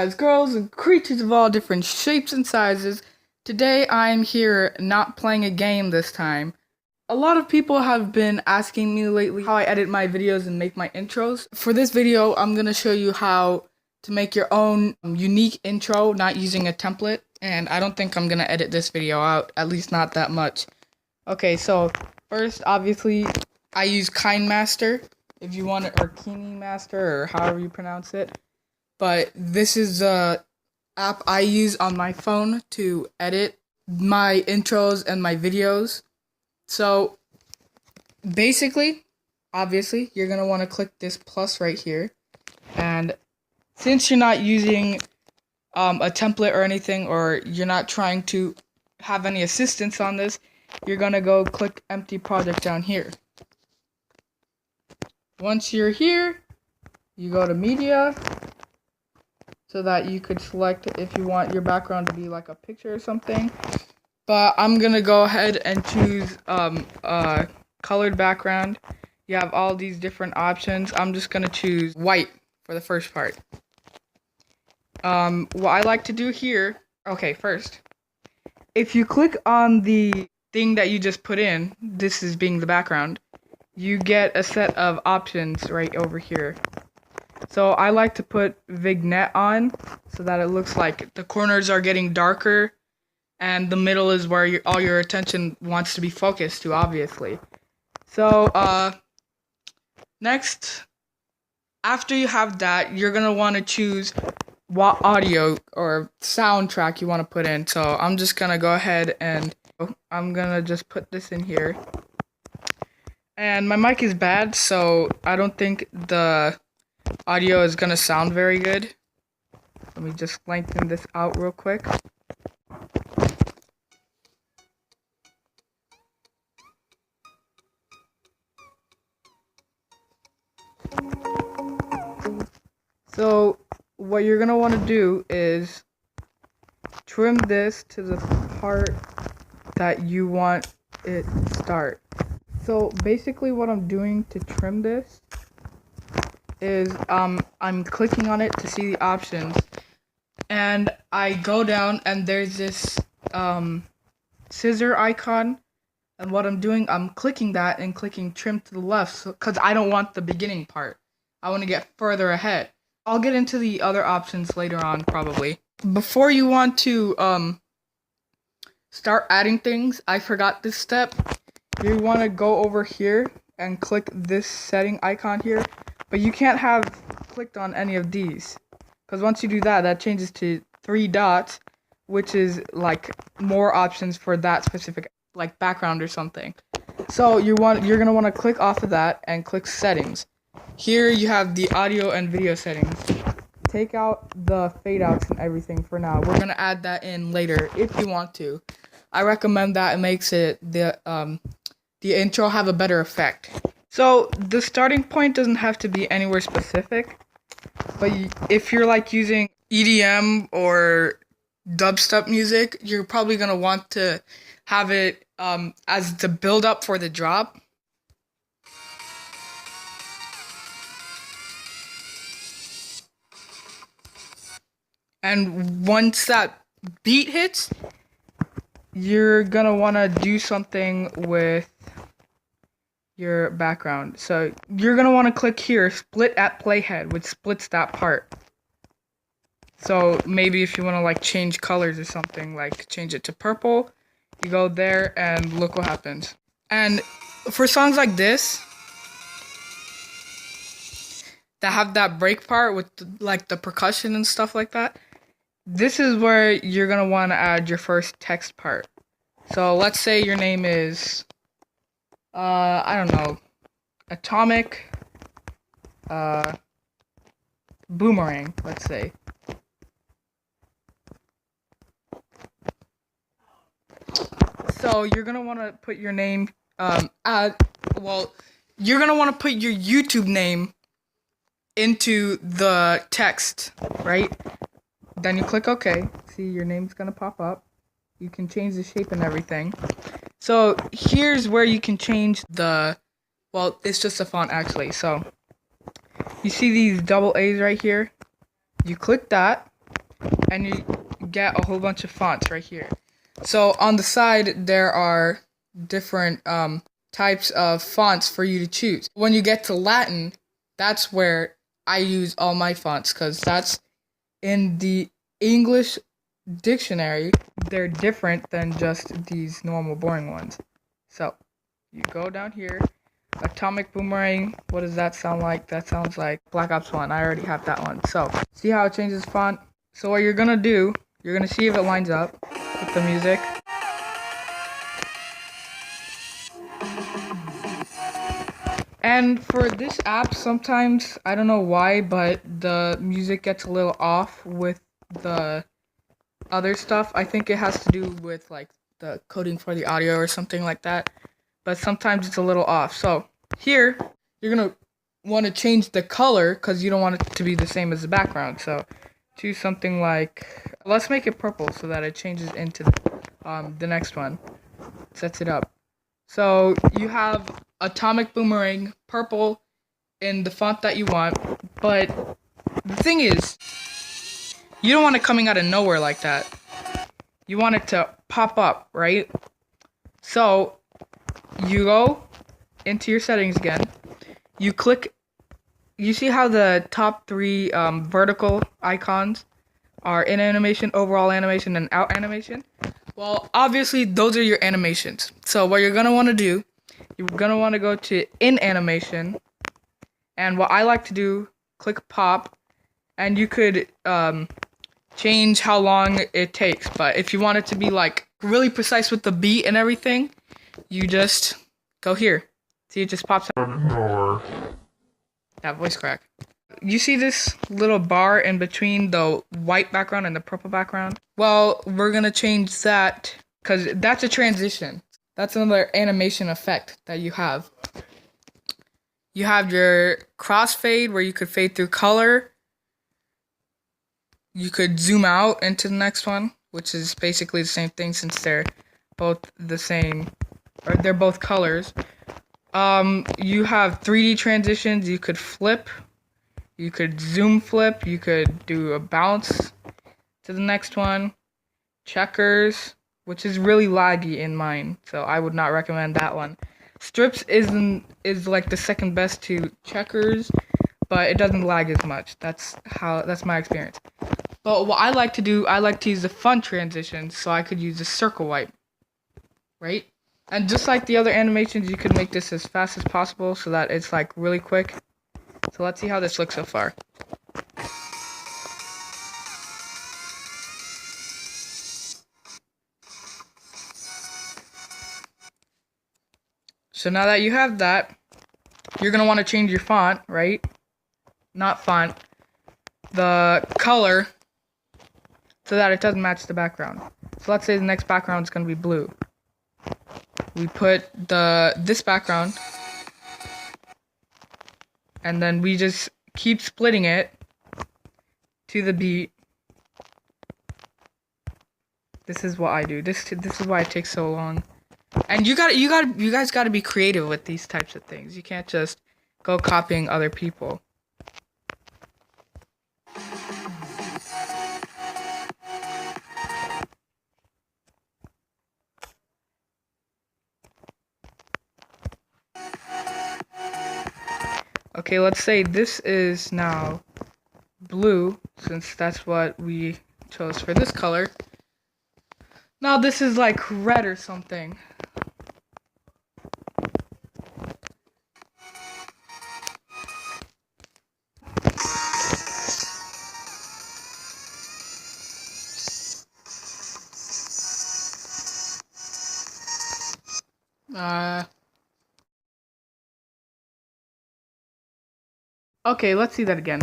guys, girls, and creatures of all different shapes and sizes. Today I'm here not playing a game this time. A lot of people have been asking me lately how I edit my videos and make my intros. For this video, I'm going to show you how to make your own unique intro, not using a template. And I don't think I'm going to edit this video out, at least not that much. Okay, so first, obviously, I use Kinemaster, if you want it, or Kinemaster, or however you pronounce it. But this is the app I use on my phone to edit my intros and my videos. So basically, obviously, you're going to want to click this plus right here. And since you're not using a template or anything, or you're not trying to have any assistance on this, you're going to go click empty project down here. Once you're here, you go to media, so that you could select if you want your background to be like a picture or something. But I'm gonna go ahead and choose a colored background. You have all these different options. I'm just gonna choose white for the first part. What I like to do here, okay, first, if you click on the thing that you just put in, this is being the background, you get a set of options right over here. So I like to put vignette on so that it looks like the corners are getting darker and the middle is where all your attention wants to be focused to, obviously. So next, after you have that, you're going to want to choose what audio or soundtrack you want to put in. So I'm just going to go ahead and I'm going to just put this in here. And my mic is bad, so I don't think the audio is gonna sound very good. Let me just lengthen this out real quick. So what you're gonna want to do is trim this to the part that you want it to start. So basically what I'm doing to trim this is I'm clicking on it to see the options, and I go down and there's this scissor icon, and what I'm doing, I'm clicking that and clicking trim to the left, because I don't want the beginning part. I want to get further ahead. I'll get into the other options later on, probably. Before you want to start adding things, I forgot this step. You want to go over here and click this setting icon here. But you can't have clicked on any of these, because once you do that, that changes to 3 dots, which is like more options for that specific like background or something. So you're gonna want to click off of that and click settings. Here you have the audio and video settings. Take out the fade outs and everything for now. We're gonna add that in later if you want to. I recommend that. It makes it the intro have a better effect. So the starting point doesn't have to be anywhere specific, but if you're like using EDM or dubstep music, you're probably going to want to have it as the build up for the drop. And once that beat hits, you're going to want to do something with your background. So you're gonna want to click here, split at playhead, which splits that part. So maybe if you want to like change colors or something, like change it to purple, you go there and look what happens. And for songs like this that have that break part with like the percussion and stuff like that, this is where you're gonna want to add your first text part. So let's say your name is I don't know, Atomic Boomerang, let's say. So you're gonna want to put your name you're gonna want to put your YouTube name into the text, right? Then you click OK. See, your name's gonna pop up. You can change the shape and everything. So here's where you can change it's just a font actually. So you see these double A's right here? You click that, and you get a whole bunch of fonts right here. So on the side, there are different types of fonts for you to choose. When you get to Latin, that's where I use all my fonts, because that's in the English dictionary. They're different than just these normal boring ones. So you go down here, Atomic Boomerang. What does that sound like? That sounds like Black Ops 1. I already have that one. So see how it changes font? So what you're gonna do, you're gonna see if it lines up with the music. And for this app, sometimes, I don't know why, but the music gets a little off with the other stuff. I think it has to do with like the coding for the audio or something like that. But sometimes it's a little off. So here, you're gonna want to change the color because you don't want it to be the same as the background. So choose something like, let's make it purple so that it changes into the next one. Sets it up. So you have Atomic Boomerang purple in the font that you want, but the thing is, you don't want it coming out of nowhere like that. You want it to pop up, right? So you go into your settings again. You click. You see how the top three vertical icons are in animation, overall animation, and out animation? Well, obviously, those are your animations. So what you're going to want to do, you're going to want to go to in animation. And what I like to do, click pop. And you could change how long it takes. But if you want it to be like really precise with the beat and everything, you just go here. See, it just pops out. That voice crack. You see this little bar in between the white background and the purple background? Well, we're gonna change that because that's a transition. That's another animation effect that you have. You have your crossfade where you could fade through color. You could zoom out into the next one, which is basically the same thing since they're both the same, or they're both colors. You have 3D transitions. You could flip. You could zoom flip, you could do a bounce to the next one, checkers, which is really laggy in mine, so I would not recommend that one. Strips is like the second best to checkers, but it doesn't lag as much. That's my experience. But what I like to do, I like to use the fun transitions, so I could use the circle wipe, right? And just like the other animations, you could make this as fast as possible so that it's like really quick. So let's see how this looks so far. So now that you have that, you're going to want to change your font, right? Not font. The color so that it doesn't match the background. So let's say the next background is going to be blue. We put this background, and then we just keep splitting it to the beat. This is what I do. This is why it takes so long. And you guys gotta be creative with these types of things. You can't just go copying other people. Okay, let's say this is now blue, since that's what we chose for this color. Now this is like red or something. Okay, let's see that again.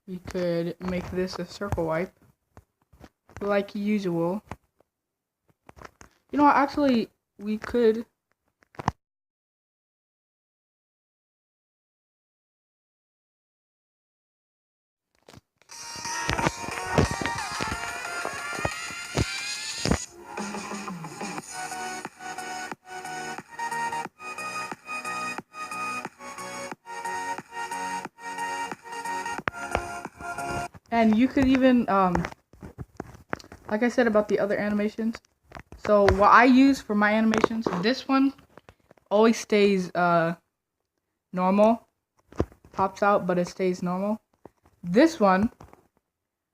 We could make this a circle wipe, like usual. You know what, actually, we could... And you could even, like I said about the other animations. So what I use for my animations, this one always stays normal, pops out, but it stays normal. This one,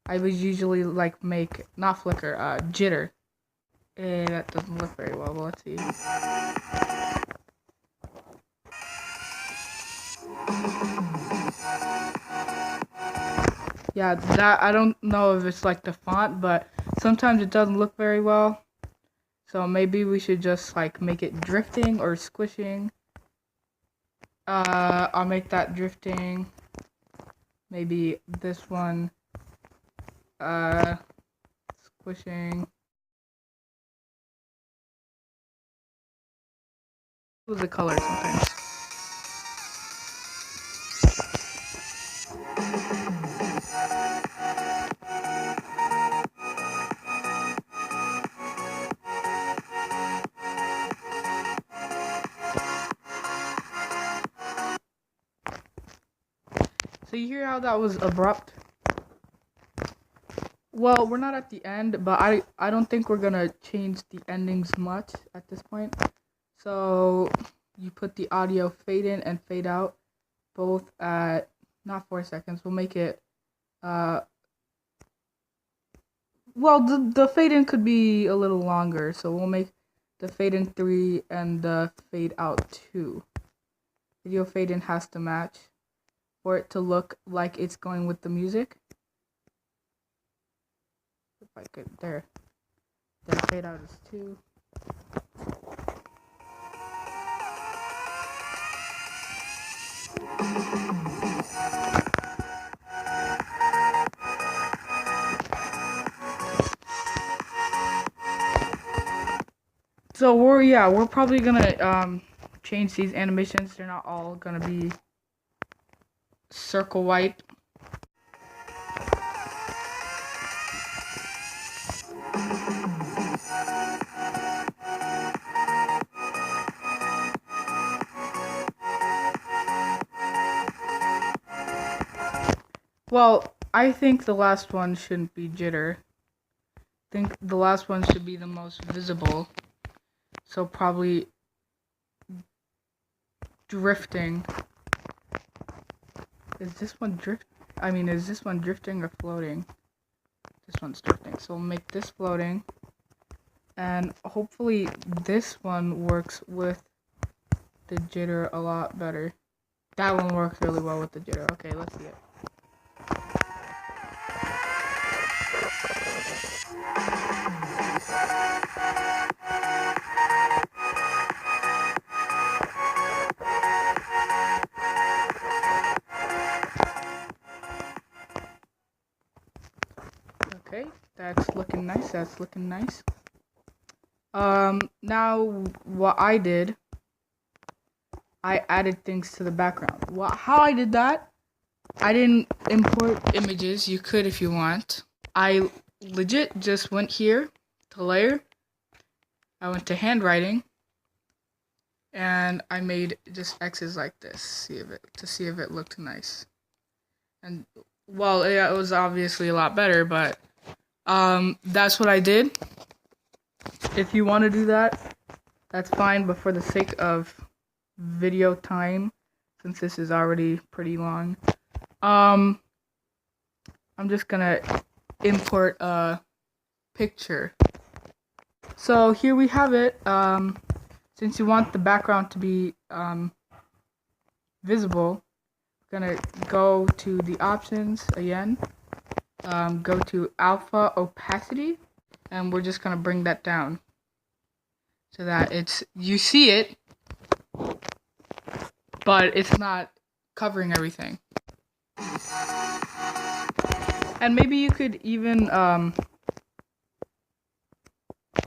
I would usually like make, not flicker, jitter. That doesn't look very well, but let's see. Yeah, that, I don't know if it's like the font, but sometimes it doesn't look very well. So maybe we should just like make it drifting or squishing. I'll make that drifting. Maybe this one, squishing. Who's the color sometimes? So you hear how that was abrupt? Well, we're not at the end, but I don't think we're gonna change the endings much at this point. So you put the audio fade in and fade out, both at not 4 seconds. We'll make it well, the fade in could be a little longer, so we'll make the fade in 3 and the fade out 2. Video fade in has to match for it to look like it's going with the music. If I could, there. Then fade out is 2. So we're probably gonna change these animations. They're not all gonna be circle white. Well, I think the last one shouldn't be jitter. I think the last one should be the most visible. So probably drifting. Is this one drifting or floating? This one's drifting. So we'll make this floating. And hopefully this one works with the jitter a lot better. That one works really well with the jitter. Okay, let's see it. Okay, that's looking nice. Now what I did, I added things to the background. How I did that, I didn't import images. You could if you want. I legit just went here to layer. I went to handwriting, and I made just X's like this, to see if it looked nice. And well, it was obviously a lot better, but that's what I did. If you want to do that, that's fine, but for the sake of video time, since this is already pretty long, I'm just gonna import a picture. So here we have it. Since you want the background to be visible, we're gonna go to the options again, go to alpha opacity, and we're just gonna bring that down so that you see it, but it's not covering everything. And maybe you could even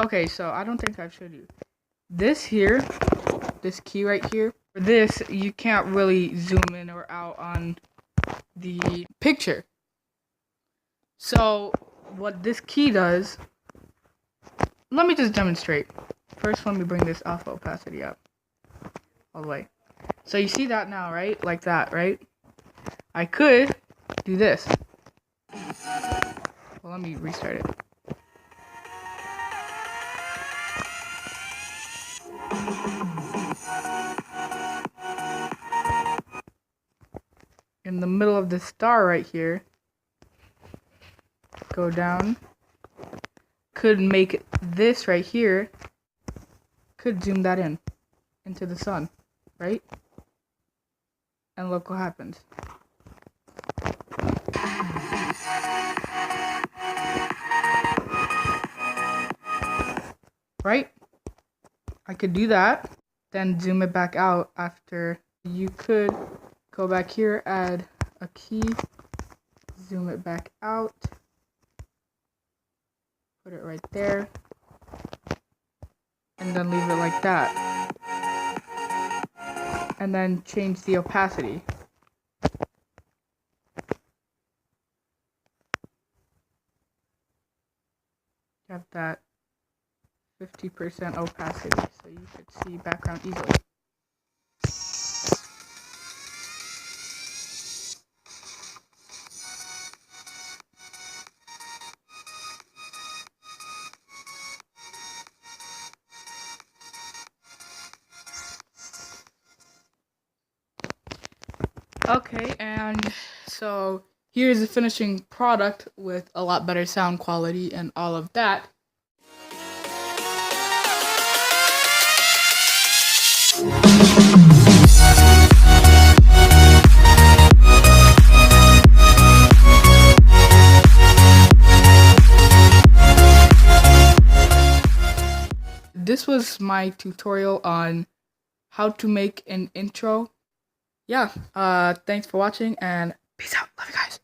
okay, so I don't think I've showed you this here, this key right here. For this, you can't really zoom in or out on the picture. So what this key does, let me just demonstrate. First, let me bring this alpha opacity up all the way. So you see that now, right? Like that, right? I could do this. let me restart it. In the middle of the star right here, go down. Could make this right here, could zoom that in into the sun, right? And look what happens. Right? I could do that, then zoom it back out after. You could go back here, add a key, zoom it back out, put it right there, and then leave it like that. And then change the opacity. Have that 50% opacity so you could see background easily. Okay, and so here's the finishing product with a lot better sound quality and all of that. This was my tutorial on how to make an intro. Yeah, thanks for watching and peace out. Love you guys.